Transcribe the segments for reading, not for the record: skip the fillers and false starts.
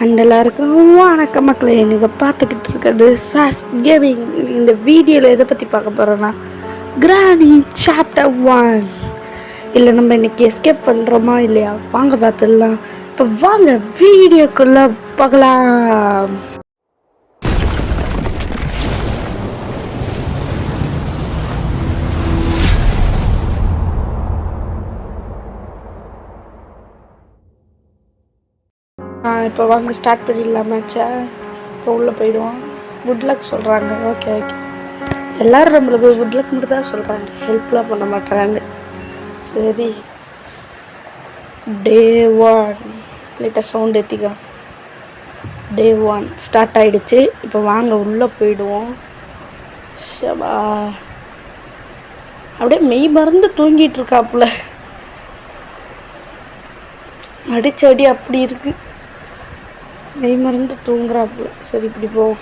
எல்லாருக்கும் வணக்கம் மக்களே. நீங்கள் பார்த்துக்கிட்டு இருக்கிறது சாஸ் கேமிங். இந்த வீடியோவில் எதை பற்றி பார்க்க போகிறோன்னா கிரானி சாப்டர் 1. இல்லை நம்ம இன்னைக்கு எஸ்கேப் பண்ணுறோமா இல்லையா வாங்க பார்த்துடலாம். இப்போ வாங்க வீடியோக்குள்ளே பார்க்கலாம். இப்போ வாங்க ஸ்டார்ட் பண்ணிடலாமாச்சா. இப்போ உள்ளே போயிடுவோம். குட் லக் சொல்கிறாங்க. ஓகே ஓகே, எல்லோரும் நம்மளுக்கு குட் லக் மட்டும் தான் சொல்கிறாங்க, ஹெல்ப்லாம் பண்ண மாட்டுறாங்க. சரி, டே 1 லைட்டாக சவுண்ட் ஏற்றிக்கலாம். டே 1 ஸ்டார்ட் ஆகிடுச்சு. இப்போ வாங்க உள்ளே போயிடுவோம். ஷபா, அப்படியே மெய் மறந்து தூங்கிட்டு இருக்காப்புல. அடிச்சடி அப்படி இருக்கு, மெய் மறந்து தூங்குறாப்புல. சரி, இப்படி போவோம்.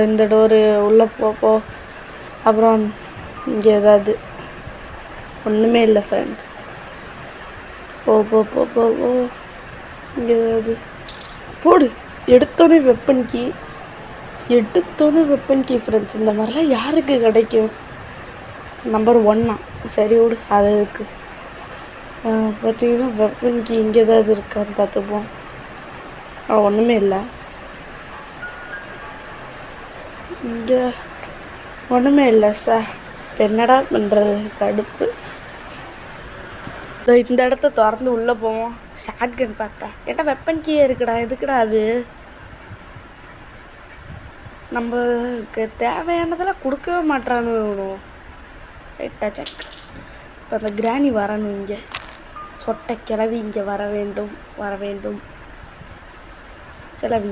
இந்த டோரு உள்ளே போ. அப்புறம் இங்கே ஏதாவது ஒன்றுமே இல்லை ஃப்ரெண்ட்ஸ். போ போ போ போ போ இங்கே ஏதாவது போடு. எடுத்தோடனே வெப்பன் கீ ஃப்ரெண்ட்ஸ். இந்த மாதிரிலாம் யாருக்கு கிடைக்கும்? நம்பர் 1 சரி விடு, அது இருக்குது. பார்த்தீங்கன்னா வெப்பன் கீ இங்கே ஏதாவது இருக்கான்னு பார்த்துப்போம். ஒன்றுமே இல்லை, இங்கே ஒன்றுமே இல்லை சார். இப்போ என்னடா பண்ணுறது, கடுப்பு. இந்த இடத்த திறந்து உள்ளே போவோம். ஷார்ட் கன் பார்த்தா ஏட்டா வெப்பன் கீயே இருக்குடா. எதுக்குடா அது? நம்மளுக்கு தேவையானதெல்லாம் கொடுக்கவே மாட்டானு. ரைட்டா செக். இப்போ அந்த கிராணி வரணும். இங்கே சொட்டை கிளவி இங்கே வர வேண்டும். கிளவி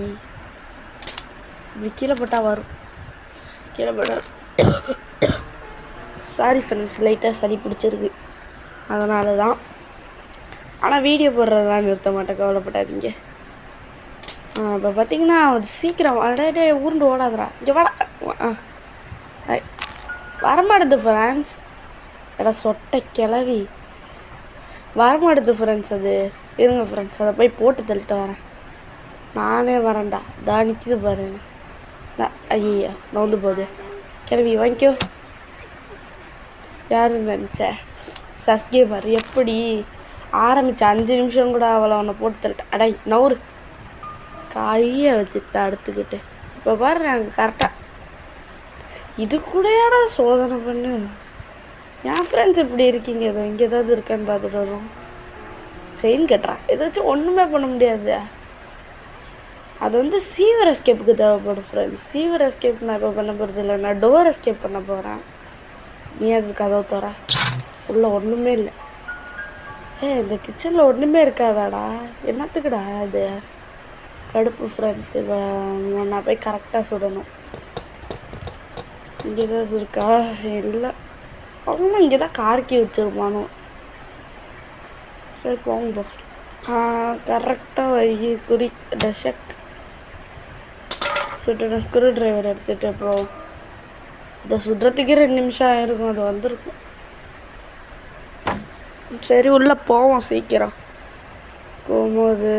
இப்படி கீழே போட்டால் வரும். கீழே போட சாரி ஃப்ரெண்ட்ஸ், லைட்டாக சளி பிடிச்சிருக்கு, அதனால தான். ஆனால் வீடியோ போடுறதெல்லாம் நிறுத்த மாட்டேன், கவலைப்படாதீங்க. இப்போ பார்த்தீங்கன்னா சீக்கிரம் அடே ஊர்ந்து ஓடாதுடா. இங்கே வாடா. வரமாடுது ஃப்ரெண்ட்ஸ். எடா சொட்டை கிளவி வரமாடுது ஃப்ரெண்ட்ஸ். அது இருங்க ஃப்ரெண்ட்ஸ், அதை போய் போட்டு தள்ளிட்டு வரேன். நானே வரேன்டா. நிற்கிது பாரு. ஐயா நவுந்து போகுது. கிளவி வாங்கிக்கோ. யாருன்னு நினச்ச? சஸ்கே பாரு, எப்படி ஆரம்பித்த 5 நிமிஷம் கூட அவளை அவனை போட்டு தள்ளிட்டேன். அடை நவுறு, கையை வச்சு தடுத்துக்கிட்டு. இப்போ பாரு, நாங்கள் கரெக்டாக இது கூடயாட சோதனை பண்ணு. என் ஃப்ரெண்ட்ஸ் இப்படி இருக்கீங்க. ஏதோ இங்கே ஏதாவது இருக்கான்னு பார்த்துட்டு வரும். செயின் கட்டுறான், ஏதாச்சும் ஒன்றுமே பண்ண முடியாது. அது சீவர் எஸ்கேப்புக்கு தேவைப்படும் ஃப்ரெண்ட்ஸ். சீவர் எஸ்கேப் நான் இப்போ பண்ண போகிறது இல்லை, நான் டோர் எஸ்கேப் பண்ண போகிறேன். நீ அது கதவை தோற. உள்ளே ஒன்றுமே இல்லை. இந்த கிச்சனில் ஒன்றுமே இருக்காதாடா. என்னத்துக்குடா அது? கடுப்பு ஃப்ரெண்ட்ஸ். இப்போ நான் போய் கரெக்டாக சுடணும். இங்கே ஏதாவது இருக்கா? இல்லை, அவ்வளோ இங்கே தான் கார்க்கி வச்சுருப்பானோ. சரி போங்க. கரெக்டாக வை குறி டெசர்ட் சுட்டு ஸ்க்ரூ ட்ரைவர் எடுத்துகிட்டு அப்புறம் இதை சுடுறதுக்கே 2 நிமிஷம் ஆயிருக்கும். அது வந்திருக்கும். சரி உள்ளே போவோம். சீக்கிரம் போகும்போது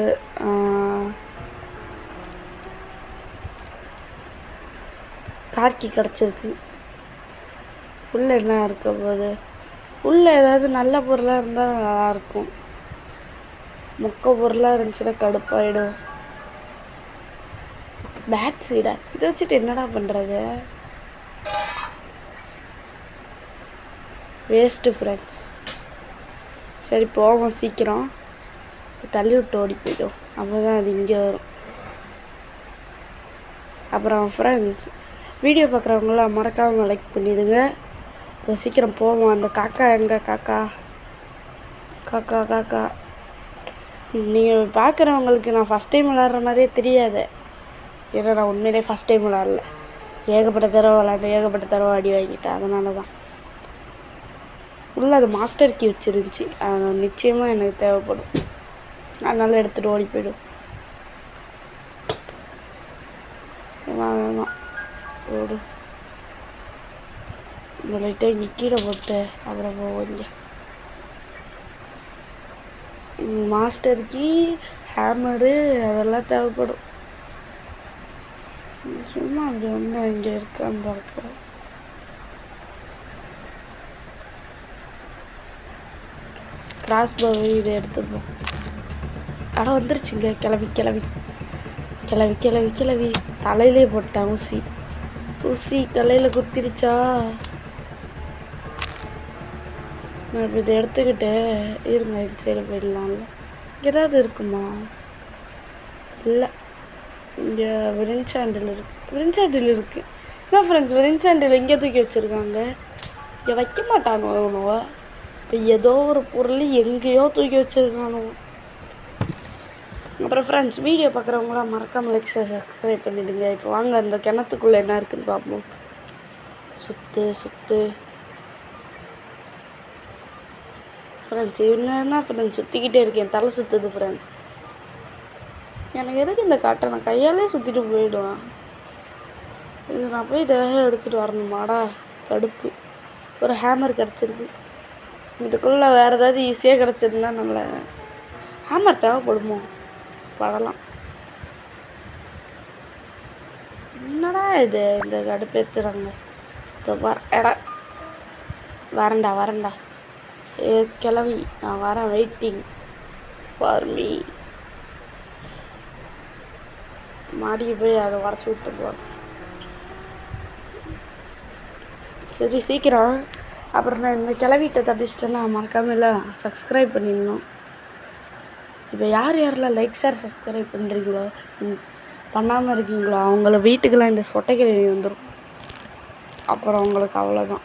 கார்க்கி கிடச்சிருக்கு. உள்ளே என்ன இருக்க போது? உள்ளே ஏதாவது நல்ல பொருளாக இருந்தால் நல்லாயிருக்கும். மொக்க பொருளாக இருந்துச்சுன்னா கடுப்பாயிடும். பேட் சீடா இதை வச்சுட்டு என்னடா பண்ணுறது? Waste friends. சரி போவோம் சீக்கிரம். தள்ளி விட்டு ஓடி போய்டும், அப்போ தான் அது இங்கே வரும். அப்புறம் ஃப்ரெண்ட்ஸ், வீடியோ பார்க்குறவங்களாம் மறக்காமல் லைக் பண்ணிடுங்க. இப்போ சீக்கிரம் போவோம். அந்த காக்கா எங்கே? காக்கா நீங்கள் பார்க்குறவங்களுக்கு நான் ஃபஸ்ட் டைம் விளாட்ற மாதிரியே தெரியாது. ஏன்னா நான் உண்மையிலே ஃபஸ்ட் டைம் விளாட்ல. ஏகப்பட்ட தடவை விளாண்டு ஏகப்பட்ட தடவை அடி வாங்கிட்டேன். அதனால தான். உள்ளே அது மாஸ்டர் கீ வச்சுருந்துச்சு. அது நிச்சயமாக எனக்கு தேவைப்படும். அதனால எடுத்துகிட்டு ஓடி போய்டும். வேணாம் ஓடு. இந்த லைட்டாக இங்கே கீழே போட்டு அப்புறம் போவோம். இங்கே மாஸ்டர் கீ ஹேமரு அதெல்லாம் தேவைப்படும். சும்மா அப்படி வந்து இங்கே இருக்கான்னு பார்க்க. கிராஸ் பவு இதை எடுத்துப்போம். ஆனால் வந்துருச்சுங்க. கிளவி கிளவி கிளவி கிளவி கிளவி தலையிலே போட்டேன் ஊசி. ஊசி தலையில் குத்திருச்சா? நான் இப்போ இதை எடுத்துக்கிட்டு இருங்க, இது சைடு போயிடலாம்ல. இங்கே ஏதாவது இருக்குமா? இல்லை, இங்கே விரிஞ்சாண்டில் இருக்குது. விரிஞ்சாண்டில் இருக்குது. என்ன ஃப்ரெண்ட்ஸ், விரிஞ்சாண்டில் இங்கே தூக்கி வச்சுருக்காங்க. இங்கே வைக்க மாட்டாங்க அவ்வளோவா. இப்போ ஏதோ ஒரு பொருள் எங்கேயோ தூக்கி வச்சுருக்கானோ. அப்புறம் ஃப்ரெண்ட்ஸ், வீடியோ பார்க்குறவங்களாம் மறக்காமல் லைக் சப்ஸ்கிரைப் பண்ணிவிடுங்க. இப்போ வாங்க அந்த கிணத்துக்குள்ளே என்ன இருக்குதுன்னு பார்ப்போம். சுற்று சுற்று ஃப்ரெண்ட்ஸ். என்ன ஃப்ரெண்ட்ஸ் சுற்றிக்கிட்டே இருக்கேன், தலை சுற்றுது ஃப்ரெண்ட்ஸ். எனக்கு எதுக்கு இந்த காட்டை? நான் கையாலே சுற்றிட்டு போயிடுவேன். இது நான் போய் இதை எடுத்துகிட்டு வரணுமாடா, கடுப்பு. ஒரு ஹேமர் கிடச்சிருக்கு. இதுக்குள்ளே வேறு ஏதாவது ஈஸியாக கிடச்சிருந்தா நல்ல. ஹேமர் தேவைப்படுமோ? படலாம். என்னடா இது, இந்த கடுப்பு எடுத்துறாங்க. வரேன்டா வரேன்டா. ஏ கிளவி, நான் வரேன், வெயிட்டிங் ஃபார் மீ. மாடிக்கு போய் அதை உடச்சி விட்டு போகிறேன். சரி சீக்கிரம். அப்புறம் நான் இந்த கிளவிட்ட தப்பிச்சிட்டேன்னா மறக்காமல் சப்ஸ்கிரைப் பண்ணிடணும். இப்போ யார் யாரெல்லாம் லைக் ஷேர் சப்ஸ்கிரைப் பண்ணுறீங்களோ, பண்ணாமல் இருக்கீங்களோ, அவங்கள வீட்டுக்கெல்லாம் இந்த சொட்டை கிழவி வந்துடும். அப்புறம் உங்களுக்கு அவ்வளோதான்.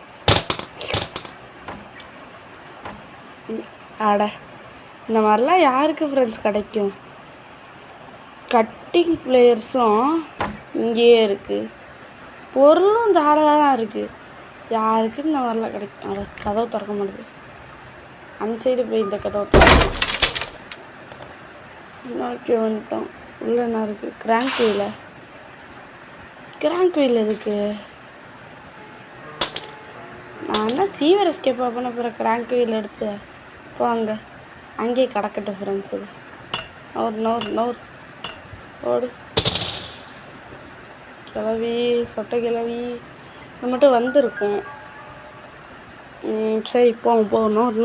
ஆட இந்த மாதிரிலாம் யாருக்கு ஃப்ரெண்ட்ஸ் கிடைக்கும்? கட்டிங் பிளேயர்ஸும் இங்கேயே இருக்குது, பொருளும் தாராளமாக தான் இருக்குது. யாருக்கு இந்த மாதிரிலாம் கிடைக்கும்? அதை கதவு திறக்க மாட்டேது. அந்த சைடு போய் இந்த கதவை திறக்க நோக்கி வந்துட்டோம். உள்ள என்ன இருக்குது? Crank wheel. கிராங்க் வீல் இருக்குது. நான் என்ன சீவர் எஸ்கேப் பண்ண போகிறேன். கிராங்க் வீல் எடுத்து போங்க, அங்கேயே கிடக்கட்டும் ஃப்ரெண்ட்ஸ். இது நோர் ஓடு கிளவி, சொட்டை கிளவி. இது மட்டும் வந்திருக்கும். சரி போவோம். நோர்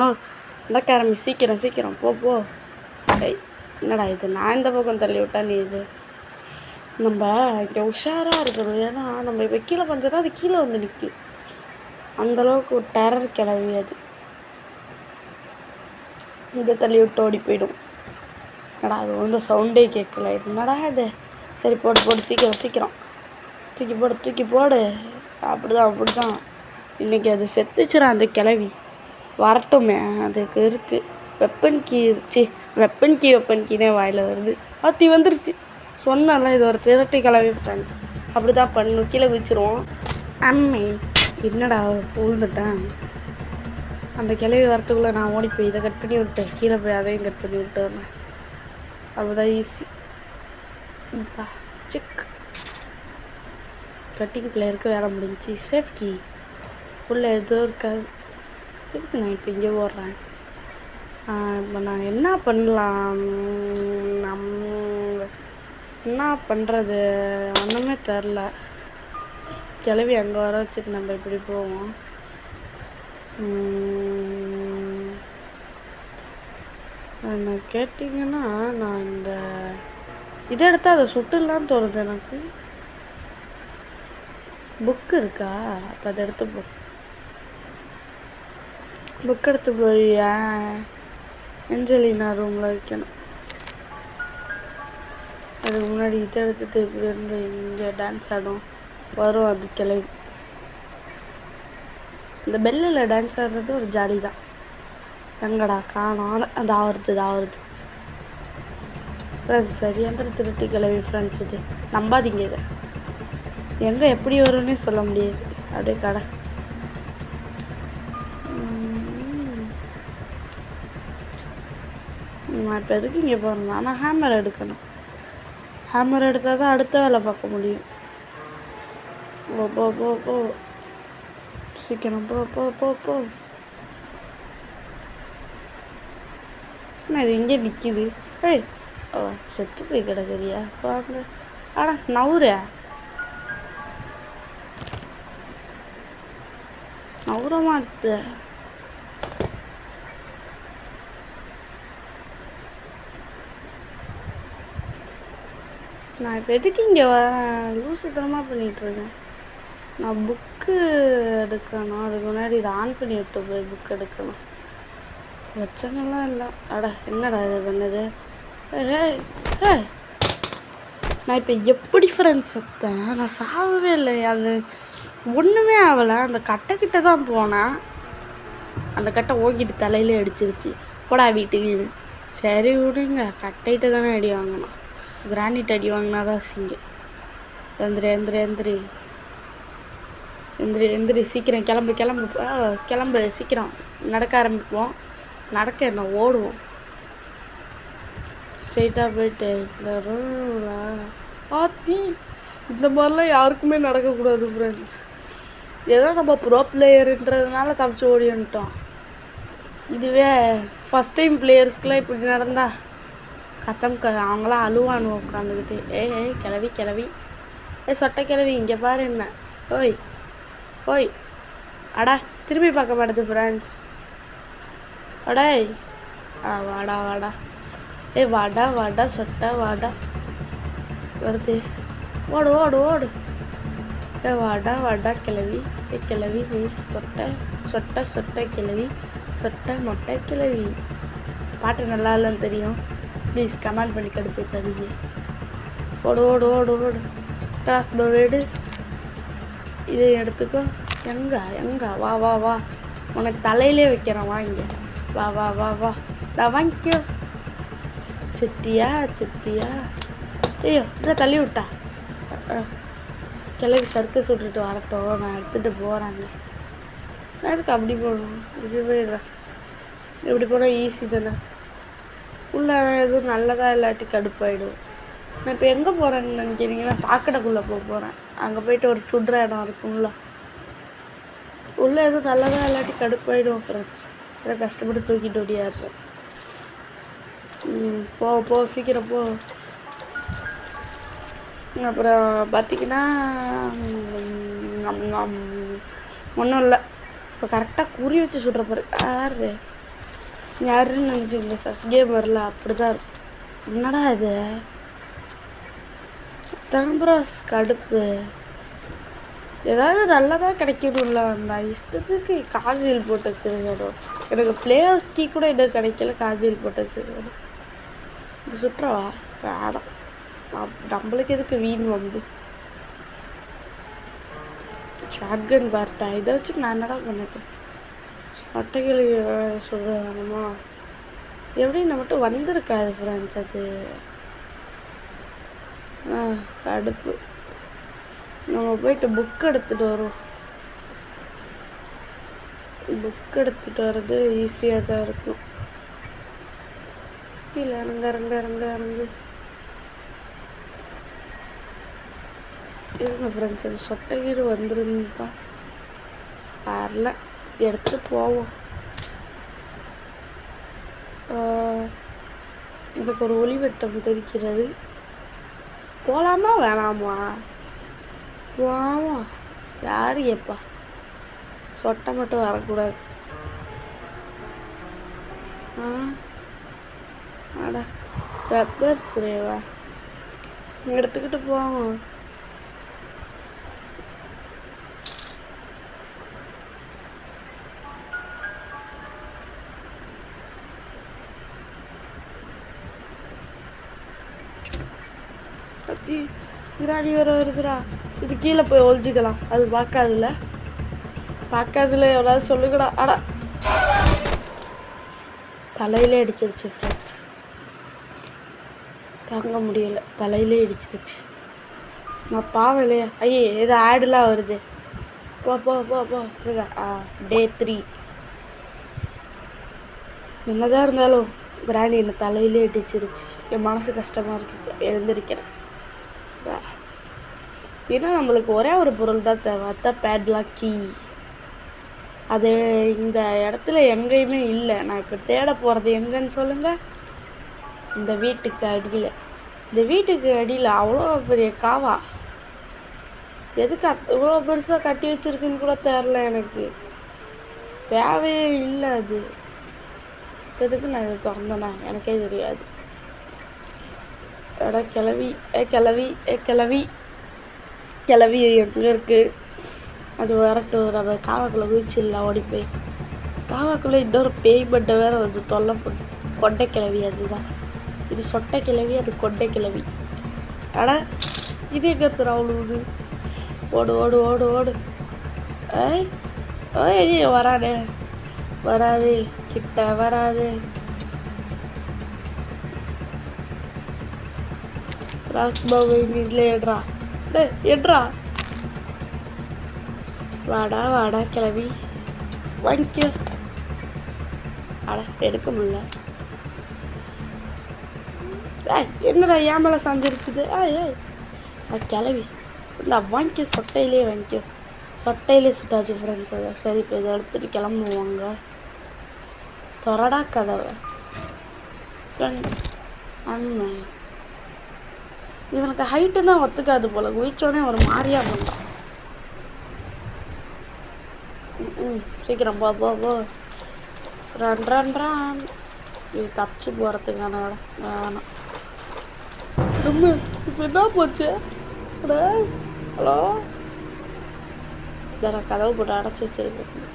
நடக்காரம்பி, சீக்கிரம் போ. என்னடா இது, நான் இந்த பக்கம் தள்ளி விட்டா நீ இது. நம்ம இங்கே உஷாராக இருக்கணும். ஏன்னா நம்ம இப்போ கீழே பஞ்சதான் அது கீழே வந்து நிற்கும். அந்தளவுக்கு ஒரு டெரர் கிளவி அது. இதை தள்ளி விட்டு ஓடி போயிடும். என்னடா அது வந்து சவுண்டே கேட்கல. என்னடா இது? சரி போடு சீக்கிரம் தூக்கி போடு. அப்படிதான். இன்றைக்கி அது செத்துச்சுரா அந்த கிளவி. வரட்டுமே, அதுக்கு இருக்குது வெப்பன் கீனே வாயில் வருது. ஆத்தி வந்துருச்சு. சொன்னால இது ஒரு திரட்டி கிளவி ஃப்ரெண்ட்ஸ். அப்படி தான் பண்ணணும். கீழே குதிச்சிருவோம். அம்மே, என்னடா விழுந்துட்டேன். அந்த கிளவி வரத்துக்குள்ளே நான் ஓடி போய் இதை கட் பண்ணி விட்டேன். கீழே போய் அதையும் கட் பண்ணி விட்டேன். அப்படிதான் ஈஸி. சிக் கட்டிங் பிளேயருக்கு வேலை முடிஞ்சிச்சு. சேஃப் கீ உள்ள ஏதோ இருக்காது. இருக்கு, நான் இப்போ இங்கே ஓடுறேன். இப்போ நான் என்ன பண்ணலாம்? என்ன பண்ணுறது ஒன்றுமே தெரில. கிளவி அங்கே வர வச்சுட்டு நம்ம இப்படி போவோம். என்ன கேட்டிங்கன்னா, நான் இந்த இதை எடுத்தால் அதை சுட்டுலாம் தோணுது எனக்கு. புக்கு இருக்கா? அப்போ அதை எடுத்து புக் எடுத்து போய் ஏஞ்சலினா ரூமில் வைக்கணும். அதுக்கு முன்னாடி இதை எடுத்துகிட்டு இப்படி இருந்து இங்கே டான்ஸ் ஆடும் வரும். அது கிளவி இந்த பெல்லில் டான்ஸ் ஆடுறது ஒரு ஜாலி தான். எங்கடா காணோம்? அது ஆவறது ஃப்ரெண்ட்ஸ். சரியான திருட்டி கிளவி ஃப்ரெண்ட்ஸ். இது நம்பாதீங்க. இதை எங்கே எப்படி வரும்னே சொல்ல முடியாது. அப்படியே கடை. நான் இப்போ எதுக்கு இங்கே போகணும்? ஆனால் ஹேமர் எடுக்கணும். ஹேமர் எடுத்தால் தான் அடுத்த வேலை பார்க்க முடியும். போ சீக்கிரம் போ. என்ன இது இங்கே நிற்கிது? செத்து போய் கிடக்குறியா பாருங்க. ஆடா நவுரு நவுற மாட்டு. நான் இப்போ எதுக்கு இங்கே வரேன்? லூசுத்தனமாக பண்ணிகிட்ருக்கேன். நான் புக்கு எடுக்கணும். அதுக்கு முன்னாடி இதை ஆன் பண்ணி விட்டு போய் புக் எடுக்கணும். பிரச்சனைலாம் இல்லை. என்னடா இது பண்ணுது? நான் இப்போ எப்படி ஃப்ரெண்ட்ஸ் செத்தேன்? நான் சாகவே இல்லை. அது ஒன்றுமே ஆகலை. அந்த கட்டைக்கிட்ட தான் போனேன். அந்த கட்டை ஓங்கிட்டு தலையிலே அடிச்சிருச்சு. போடா வீட்டுக்கு. சரி விடுங்க, கட்டைகிட்ட தானே அடி வாங்கணும். கிரானைட் அடி வாங்கினா தான் சிங்கம். எந்திரி சீக்கிரம் கிளம்பு சீக்கிரம். நடக்க ஆரம்பிப்போம். நடக்க என்ன ஓடுவோம். ஸ்ட்ரெயிட்டாக போயிட்டு இந்த ரோடா ஆத்தி இந்த மாதிரிலாம் யாருக்குமே நடக்கக்கூடாது ஃப்ரெண்ட்ஸ். ஏதோ நம்ம ப்ரோ பிளேயருன்றதுனால தப்பிச்சு ஓடி வந்துட்டோம். இதுவே ஃபஸ்ட் டைம் பிளேயர்ஸ்க்கெலாம் இப்படி நடந்தா அவங்களாம் அழுவானு உட்காந்துக்கிட்டு. ஏய் கிளவி சொட்டை கிளவி இங்கே பாரு என்ன. ஓய் அடா திரும்பி பார்க்க மாட்டேது ஃப்ரெண்ட்ஸ். அடாய் வாடா வாடா சொட்டை வாடா வருது. ஓடு வாடா கிளவி நீ சொட்டை கிளவி சொட்டை மொட்டை கிளவி. பாட்டு நல்லா இல்லைன்னு தெரியும். ப்ளீஸ் கமெண்ட் பண்ணி கடுப்பு தருங்க. ஓடு கிராஸ் போ வீடு. இதை எடுத்துக்கோ. எங்க வா உனக்கு தலையிலே வைக்கிறேன். வாங்க வா நான் வாங்கிக்கோ. சித்தியா ஐயோ இல்லை தள்ளி விட்டா. கிளவி சர்க்கஸ் விட்டுட்டு வரட்டும், நான் எடுத்துகிட்டு போகிறாங்க. நான் எதுக்கு அப்படி போகணும்? இப்படி போயிடுறேன். இப்படி போனால் ஈஸி தானே. உள்ள எதுவும் நல்லதாக இல்லாட்டி கடுப்பாயிடும். நான் இப்போ எங்கே போகிறேன்னு நினைக்கிறீங்கன்னா சாக்கடைக்குள்ளே போகிறேன். அங்கே போயிட்டு ஒரு சுடுற இடம் இருக்கும்ல, உள்ளே எதுவும் நல்லதாக இல்லாட்டி கடுப்பாயிடும் ஃப்ரெண்ட்ஸ். அதை கஷ்டப்பட்டு தூக்கிட்டு ஓடியாடுறேன். போ சீக்கிரம் போ. அப்புறம் பார்த்திங்கன்னா ஒன்றும் இல்லை. இப்போ கரெக்டாக குறி வச்சு சுடுற பாரு. யாருன்னு நினச்சிங்க சஸ் கேம் வரல. அப்படி தான் இருக்கும். என்னடா இது தம்பராஸ் கடுப்பு. ஏதாவது நல்லதாக கிடைக்கணும்ல. அந்த இஷ்டத்துக்கு காஜில் போட்டு வச்சுருக்கணும். எனக்கு பிளேயர்ஸ் கீ கூட இன்னும் கிடைக்கல. காஜில் போட்டு வச்சுருக்கணும். இது சுற்றுவா வேடம். நம்மளுக்கு எதுக்கு வீண் வந்து ஷாட்கன் பார்த்தா இதை வச்சு நான் என்னடா பண்ணிட்டேன். அட்டைகள் சொல்லுமா எப்படி நம்ம மட்டும் வந்திருக்காது ஃப்ரெண்ட்ஸ். அது கடுப்பு. நம்ம போயிட்டு புக் எடுத்துகிட்டு வருவோம். புக் எடுத்துகிட்டு வர்றது ஈஸியாக தான் இருக்கும். கீழே இறங்கு இருங்க ஃப்ரெண்ட்ஸ். அது சொட்டை வீடு வந்துருந்து தான் வரல. எடுத்துகிட்டு போவோம். எனக்கு ஒரு ஒளிவட்டம் தெரிக்கிறது. போகலாமா வேணாமா? போவோம். யார் எப்பா சொட்டை மட்டும் வரக்கூடாது. அடா பெப்பர் ஸ்ப்ரேவா எடுத்துக்கிட்டு போவோம். கிராடி வருதுடா. இது கீழே போய் ஒழிஞ்சிக்கலாம். அது பார்க்காதுல எவ்வளவு சொல்லுங்கடா. அடா தலையிலே அடிச்சிருச்சு ஃப்ரெண்ட்ஸ். தாங்க முடியலை. தலையிலே அடிச்சிருச்சு. நான் பாவம் இல்லையா? ஐயே ஏதோ ஆடுலாம் வருது. போ டே 3. என்னதான் இருந்தாலும் கிராணி என்னை தலையிலே அடிச்சிருச்சு. என் மனசு கஷ்டமாக இருக்கு. எழுந்திருக்கிறேன். ஏன்னா நம்மளுக்கு ஒரே ஒரு பொருள் தான் தேவை. அதான் பேட்லாக் கீ. அது இந்த இடத்துல எங்கேயுமே இல்லை. நான் இப்போ தேட போகிறது எங்கன்னு சொல்லுங்கள். இந்த வீட்டுக்கு அடியில் அவ்வளோ பெரிய காவா எதுக்கு இவ்வளோ பெருசாக கட்டி வச்சிருக்குன்னு கூட தெரில எனக்கு. தேவையே இல்லை அது. எதுக்கு நான் இதை திறந்தேனா எனக்கே தெரியாது. எடா கிளவி எங்கே இருக்குது? அது வரட்டும். நம்ம காவாக்குள்ளே குதிச்சிடலாம் ஓடி போய். காவாக்குள்ளே இன்னொரு பேய் மட்டை வேறு வந்து தொல்லை போட்டு. கொண்டை கிளவி அதுதான். இது சொட்டை கிளவி, அது கொண்டை கிளவி. ஆனால் இது எங்கே எடுத்துடும் அவ்வளோது? ஓடு ஓடு ஓடு ஓடு. ஏய் ஏய் வராதே வராது, கிட்ட வராது. ராஸ்பாபு நீங்களே எடுறா. டே எடுறா. வாடா வாடா கிளவி வாங்கிக்க. அட எடுக்க முடியல. என்னடா ஏன் மேலே சாஞ்சிருச்சுது? ஏய் கிளவி இந்த வாங்கிக்க. சொட்டையிலே வாங்கிக்க. சொட்டையிலே சுட்டாச்சு ஃப்ரெண்ட்ஸ். அதை சரி இப்போ இதை எடுத்துகிட்டு கிளம்புவாங்க. தொடடா கதவை. ஆமாம் இவனுக்கு ஹைட்டுன்னா ஒத்துக்காது போல். குதிச்சோடனே ஒரு மாதிரியாக பண்ணுறான். சீக்கிரம் போ போ போ. ரன் இது தப்பிச்சு போகிறதுக்கான வேணாம். ரொம்ப இப்போ என்ன போச்சு? ஹலோ இதெல்லாம் கதவு போட்டு அடைச்சி வச்சிருக்கேன்.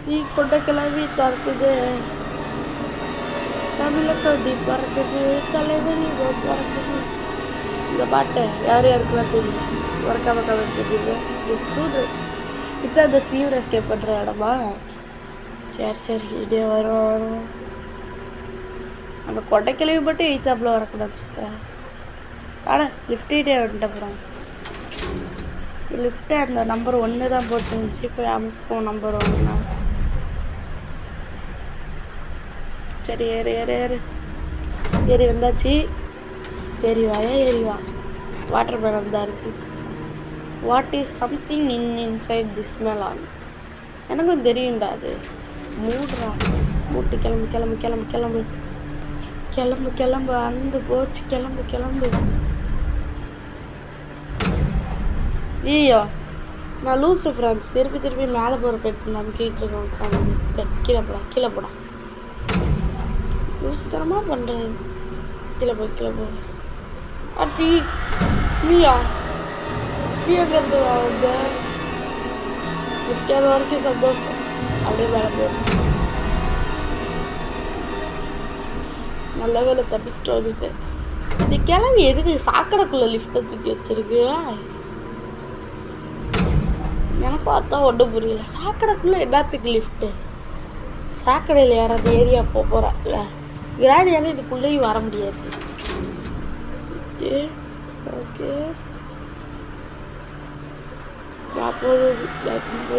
தீ கொண்ட கிளம்பி தடுக்குது. தமிழக்கொடி பறக்குது, தலைவலி பறக்குது. இந்த பாட்டை யார் யாருக்கெல்லாம் தெரியும்? உறக்காம தெரியுது. இதான் இந்த சீவர் எஸ்கேப் பண்ணுற இடமா? சரி இதே வரும். அந்த கொண்டை கிளவி மட்டும் எய்த்தாப்பில் வரக்கூடாது. ஆனால் லிஃப்ட்டே வந்துட்டு அப்புறம் லிஃப்ட்டு அந்த நம்பர் 1 தான் போட்டுருந்துச்சு. இப்போ அமுக்கும் நம்பர் 1. சரி ஏறி வந்தாச்சு. ஏறி வா. வாட்டர் பேனல் தான் இருக்குது. What is something inside this melon? எனக்கும் தெரியும்டா அது. மூடுறா. மூட்டு கிளம்பு. அந்த போச்சு. கிளம்பு. ஐயோ நான் லூஸு ஃப்ரெண்ட்ஸ். திருப்பி மேலே போகிற பெட்டு நம்பிக்கிட்டு இருக்கோம். கீழே போடா. லூசு தரமாக பண்ணுறேன். கீழே போ. அட்டி நீயா? நீ எங்கேருந்து வாங்க? நிற்காத வரைக்கும் சந்தோஷம். அப்படியே மேலே போயிடும். நல்ல வேலை தப்பிச்சுட்டு வந்துட்டேன். இந்த கிளம்பி எதுக்கு சாக்கடைக்குள்ளே லிஃப்ட்டை தூக்கி வச்சிருக்கு? எனக்கு பார்த்தா ஒன்றும் புரியல. சாக்கடைக்குள்ளே எல்லாத்துக்கு லிஃப்ட்டு? சாக்கடையில் யாராவது ஏரியா போகிறா இல்லை? கிராடியால் இதுக்குள்ளேயும் வர முடியாது. ஓகே நான் போய்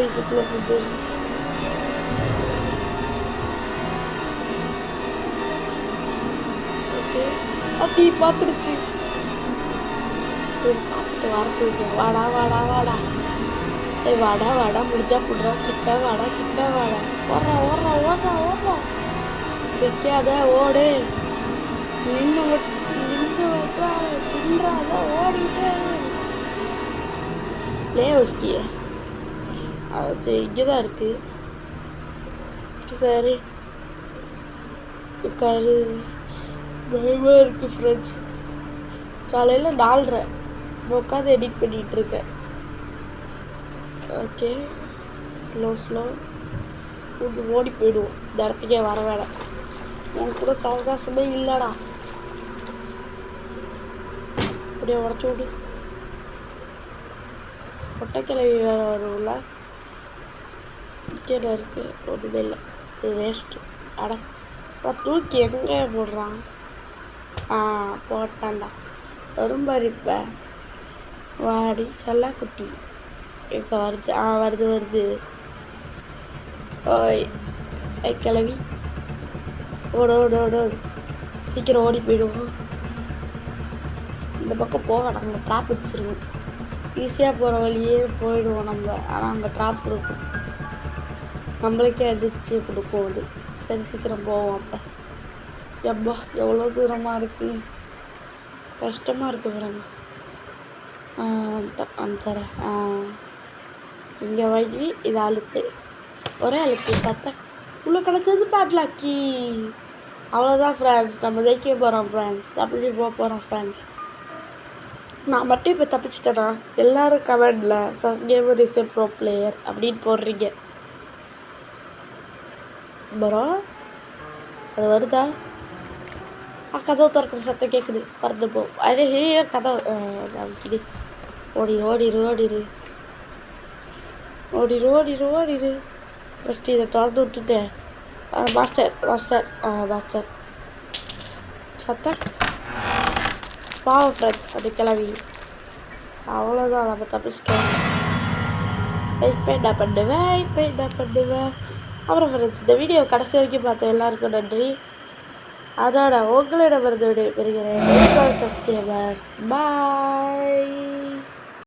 இதுக்குள்ளே போட்டு ஓகே தீ பார்த்துருச்சு. பார்த்துட்டு வரட்டு. வாடா முடிஞ்சா புடுறா. கிட்ட வாடா. ஓடுறா. வைக்காத ஓடு. நின்று தின்றாத ஓடிட்டே. லேவஸ்கிய அது இங்கே தான் இருக்குது. சரி உட்காரு. பயமாக இருக்குது ஃப்ரெண்ட்ஸ். காலையில் 4:30 உட்காந்து எடிட் பண்ணிகிட்ருக்கேன். ஓகே ஸ்லோ இது ஓடி போயிடுவோம். இந்த இடத்துக்கே வர வேணாம். உன் கூட சவகாசமே இல்லைடா. அப்படியே உடச்சி விடு. கொட்டைக்கிழவி வேறு வரும்ல. கீழே இருக்குது ஒன்றுமே இல்லை. இது வேஸ்ட்டு. தூக்கி எங்கே போடுறான்? போட்டான்டா. வரும்பாரிப்ப வாடி செல்லாக்குட்டி. இப்போ வருது. ஓய் கிளவி ஓடு. சீக்கிரம் ஓடி போயிடுவோம். இந்த பக்கம் போக நாங்கள் ட்ராப் வச்சுருவோம். ஈஸியாக போகிற வழியே போயிடுவோம் நம்ம. ஆனால் அங்கே ட்ராப் இருக்கும். நம்மளுக்கே அதிர்ச்சியை கொடுக்கும் அது. சரி சீக்கிரம் போவோம். அப்போ எப்பா எவ்வளோ தூரமாக இருக்குது, கஷ்டமாக இருக்குது ஃப்ரெண்ட்ஸ். வந்துட்டேன். இங்கே வாங்கி இதை அழுத்து, ஒரே அழுத்து சத்தம் உள்ள கிடச்சது பேட்லாக்கி. அவ்வளோதான் ஃப்ரெண்ட்ஸ், நம்ம ஜெயிக்க போகிறோம் ஃப்ரெண்ட்ஸ், தப்பிச்சு போகிறோம் ஃப்ரெண்ட்ஸ். நான் மட்டும் இப்போ தப்பிச்சிட்டேனா? எல்லோரும் கமெண்டில் sus gamer is a pro player அப்படின்னு போடுறீங்க ப்ரோ. அது வருதா? கதவை திறக்கிற சத்தம் கேட்குது, பறந்து போ. அடே கதவை கிடி. ஓடிடு ஓடிடு ஓடிடு ஓடிடு ஓடிடு ஓடிடு. ஃபஸ்ட்டு இதை திறந்து விட்டுட்டேன். மாஸ்டர் மாஸ்டர் மாஸ்டர் சத்தம் பாவம் ஃப்ரெண்ட்ஸ், அது கிளவி. அவ்வளோதான், நம்ம தப்பிச்சிட்டோம். இப்போ என்ன பண்ணுவேன். அப்புறம் ஃப்ரெண்ட்ஸ், இந்த வீடியோ கடைசி வரைக்கும் பார்த்த எல்லாருக்கும் நன்றி. அதோட உங்களிடமிருந்து விடை பெறுகிறேன். சஸ் கேமர் பாய்.